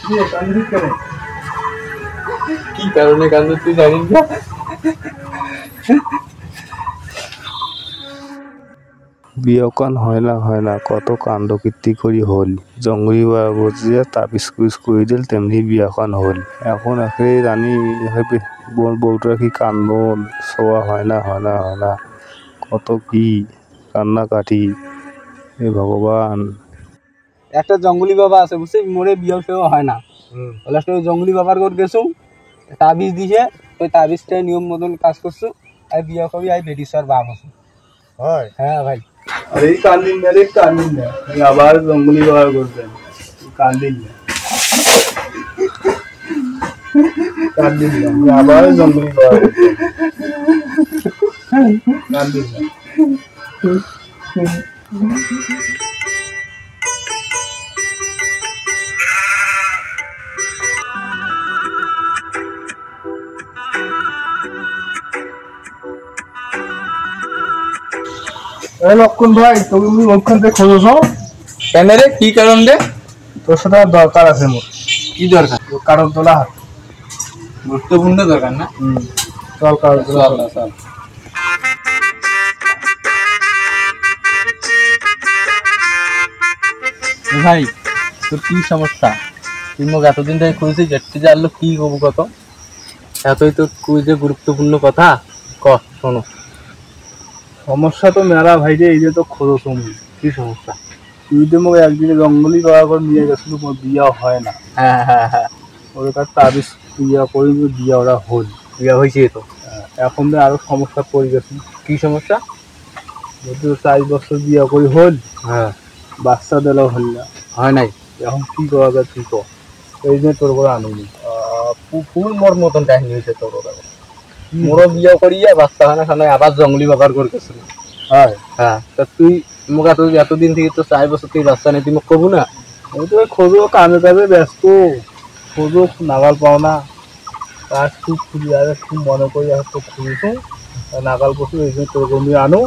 কি কারণে কান্দ তুই জানিস না? বিয়কন হয় না কত কাণ্ড কীর্তি করি হল জঙ্গলি বসে তাবিজ কুইজ করে দিল তেমনি বিয়াখন হল। এখন একে রানী বউটার কি কান্দ শোয়া হয় না কত কি কান্নাকাটি এ ভগবান। একটা জঙ্গলি বাবা আছে বুঝছিস, মোরে বিয়ে ফেও হয় না, লাস্টে ওই জঙ্গলি বাবার ঘর গেছো, তাবিজ দিছে, ওই তাবিজটাই নিয়ম মতন কাজ করছো, আর বিয়ে কবি আই বেটি সর বাপ আছে। হয় হ্যাঁ ভাই। আরে কান্দিন না আবার জঙ্গলি বাবার করবেন, কান্দিন না আবার জঙ্গলি বাবার কান্দিন না। লক্ষণ ভাই, তুমি লক্ষণ থেকে খোঁজো কেন রে? কি কারণ রে? তোর সাথে দরকার আছে মোর। কি দরকার? কারণ তোলা হাত গুরুত্বপূর্ণ দরকার না? চল কারণ তোলা চল। ভাই তোর কি সমস্যা? তুই মোক এতদিন ধরে খুঁজছিস, যেতে জানলো কি কবু কত এতই তোর খুঁজে গুরুত্বপূর্ণ কথা ক শোনো। সমস্যা তো মেলা ভাই রে, এই যে তো খোঁজো তুমি। কি সমস্যা? তুই তো মোক একদিনে জঙ্গলি বাবার ঘর নিয়ে গেছিল, মোর বিয়া হয় না। হ্যাঁ ওদের কাছে তাবিজ বিয়া করি, বিয়া ওরা হল, বিয়া হয়েছে তো। এখন তো আরো সমস্যা পড়ে গেছে। কি সমস্যা? যদি 4 বছর বিয়া করি হল, হ্যাঁ বাচ্চা দিলেও হল না, হয় নাই। এখন কি করা যায় তুই কর। এই জন্য তোর করে আনিনি। ফুল মোর মতন কাহিনী হয়েছে তোর। মোরও বিয়ে করিয়া বাচ্চা হয় না, আবার জঙ্গলি বাবার ঘর গেছিল। হ্যাঁ তা তুই মোক এতদিন থেকে তো 4 বছর তুই বাচ্চা নেই, তুই মোক কবু না? ওই তো খোঁজো, কাজে ব্যস্ত, খোঁজো নাগাল পাও না। কাজ খুব খুঁজি আর খুব মনে করি আর তো খুঁজেছো নাগাল পশু, এই জন্য তোর কমি আনো।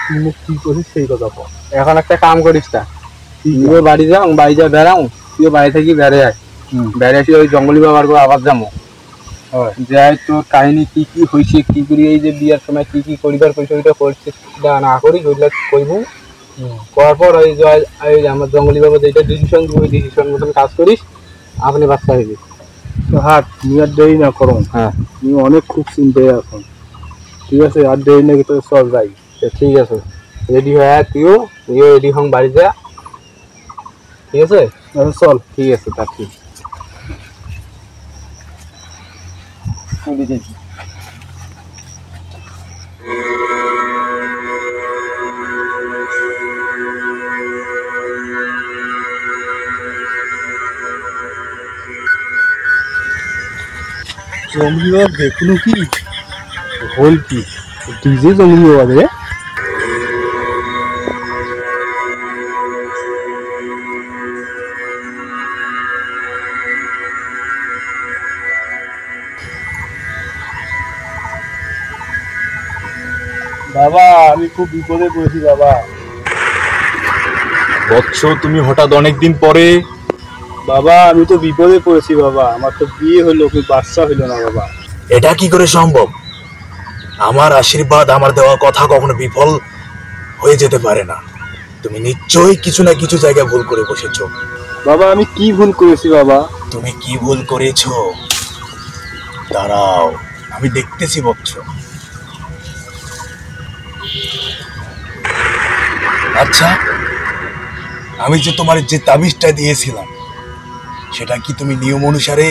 তুই মুখ কি করিস সেই কথা কর। এখন একটা কাম করিস না, তুইও বাড়ি যাও, বাড়ি যা বেড়াও, তুইও বাড়ি থেকে বেড়ে আয়, বেড়ে আসি ওই জঙ্গলি বাবার ঘর আবার যাবো। যাই তোর কাহিনী কি কি হয়েছে, কি করি এই যে বিয়ার সময় কি কি করিবার কইছে ওইটা করছিস না করিস, ওইটা কইব। করার পর ওই আমার জঙ্গলি বাবা যেটা ডিসিশন দিব, ওই ডিসিশন মতন কাজ করিস, আপনি বাচ্চা হইবে। হাট তুমি আর দেরি না করো। হ্যাঁ তুমি অনেক খুব চিন্তায় এখন। ঠিক আছে, আর দেরি নাকি তোর চল যাই। ঠিক আছে, রেডি হয়ে আয়, তুইও রেডি হং বাড়ি যা। ঠিক আছে চল। ঠিক আছে, তা ঠিক। জঙ্গলি বাবা দেখুন কি হল, কি ডিজে জঙ্গলি বাবা রে। বাবা আমি খুব বিপদে পড়েছি বাবা। বৎস, তুমি হঠাৎ অনেকদিন পরে? বাবা আমি তো বিপদে পড়েছি বাবা, আমার তো বিয়ে হলো কিন্তু বাচ্চা হইলো না বাবা। এটা কি করে সম্ভব? আমার আশীর্বাদ, আমার দেওয়া কথা কখনো বিফল হয়ে যেতে পারে না। তুমি নিশ্চয়ই কিছু না কিছু জায়গায় ভুল করে বসেছো। বাবা আমি কি ভুল করেছি বাবা? তুমি কি ভুল করেছো দাঁড়াও, আমি দেখতেছি বৎস। আচ্ছা, আমি যে তোমার যে তাবিজটা দিয়েছিলাম, সেটা কি তুমি নিয়ম অনুসারে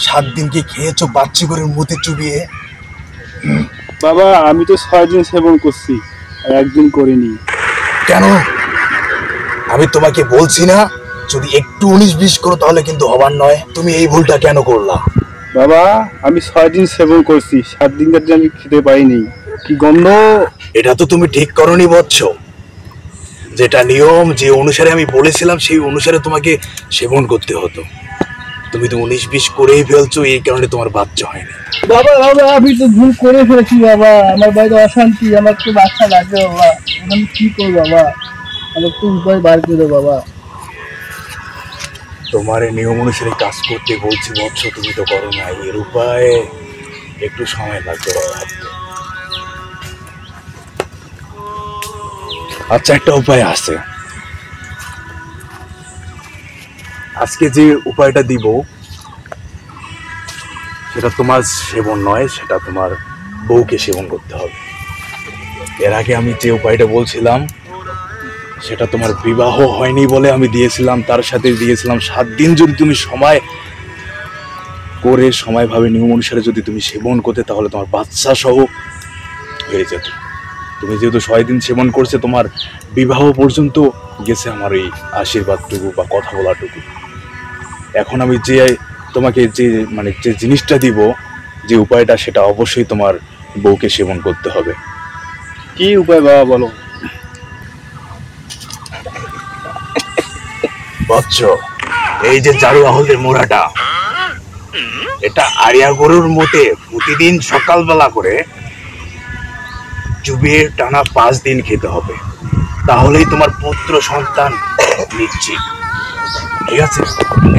7 দিনকে খেয়েছো বাচ্চি করে মুখে চুবিয়ে? বাবা আমি তো 6 দিন সেবন করছি, আর 1 দিন করিনি। কেন? আমি তোমাকে বলছি না যদি একটু 19-20 করো তাহলে কিন্তু হবার নয়। তুমি এই ভুলটা কেন করলা? বাবা আমি 6 দিন সেবন করছি, 7 দিন আমি খেতে পাইনি। কি গন্ধ! এটা তো তুমি ঠিক করনি বৎস। যেটা নিয়ম, যে অনুসারে আমি বলেছিলাম সেই অনুসারে তোমাকে সেবন করতে হতো। তুমি তো 19-20 করেই ফেলছো, এই কারণে তোমার বাচ্চা হয়নি। বাবা বাবা আমি তো ভুল করে ফেলেছি বাবা, আমার বাড়িতে অশান্তি, আমার তো বাচ্চা লাগবে বাবা। আমি কি করবো বাবা, আমার তো উপায় বার করে দাও বাবা। তোমার এই নিয়ম অনুসারে কাজ করতে বলছি বৎস, তুমি তো করো না। এর উপায় একটু সময় লাগবে ভাবতে। আচ্ছা, একটা উপায় আছে। আজকে যে উপায়টা দিব সেটা তোমার সেবন নয়, সেটা তোমার বউকে সেবন করতে হবে। এর আগে আমি যে উপায়টা বলছিলাম সেটা তোমার বিবাহ হয়নি বলে আমি দিয়েছিলাম, তার সাথে দিয়েছিলাম 7 দিন যদি তুমি সময় করে সময়ভাবে নিয়ম অনুসারে যদি তুমি সেবন করতে, তাহলে তোমার বাচ্চা সহ হয়ে যেত। তুমি যেহেতু 6 দিন সেবন করছে, তোমার বিবাহ পর্যন্ত গেছে আমার এই আশীর্বাদটুকু বা কথা বলাটুকু। এখন আমি যে তোমাকে যে যে জিনিসটা দিব, যে উপায়টা, সেটা অবশ্যই তোমার বউকে সেবন করতে হবে। কি উপায় বাবা বলো? বৎস, এই যে জারু আহলের মোড়াটা, এটা আরিয়া গরুর মতে প্রতিদিন সকালবেলা করে চুবিয়ে টানা 5 দিন খেতে হবে, তাহলেই তোমার পুত্র সন্তান নিশ্চিত। ঠিক আছে?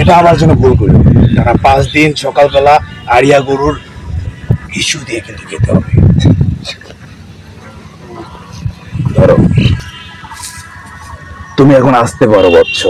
এটা আমার জন্য ভুল করলো। টানা 5 দিন সকালবেলা আরিয়া গরুর ইস্যু দিয়ে কিন্তু খেতে হবে। ধরো, তুমি এখন আসতে পারো বৎস।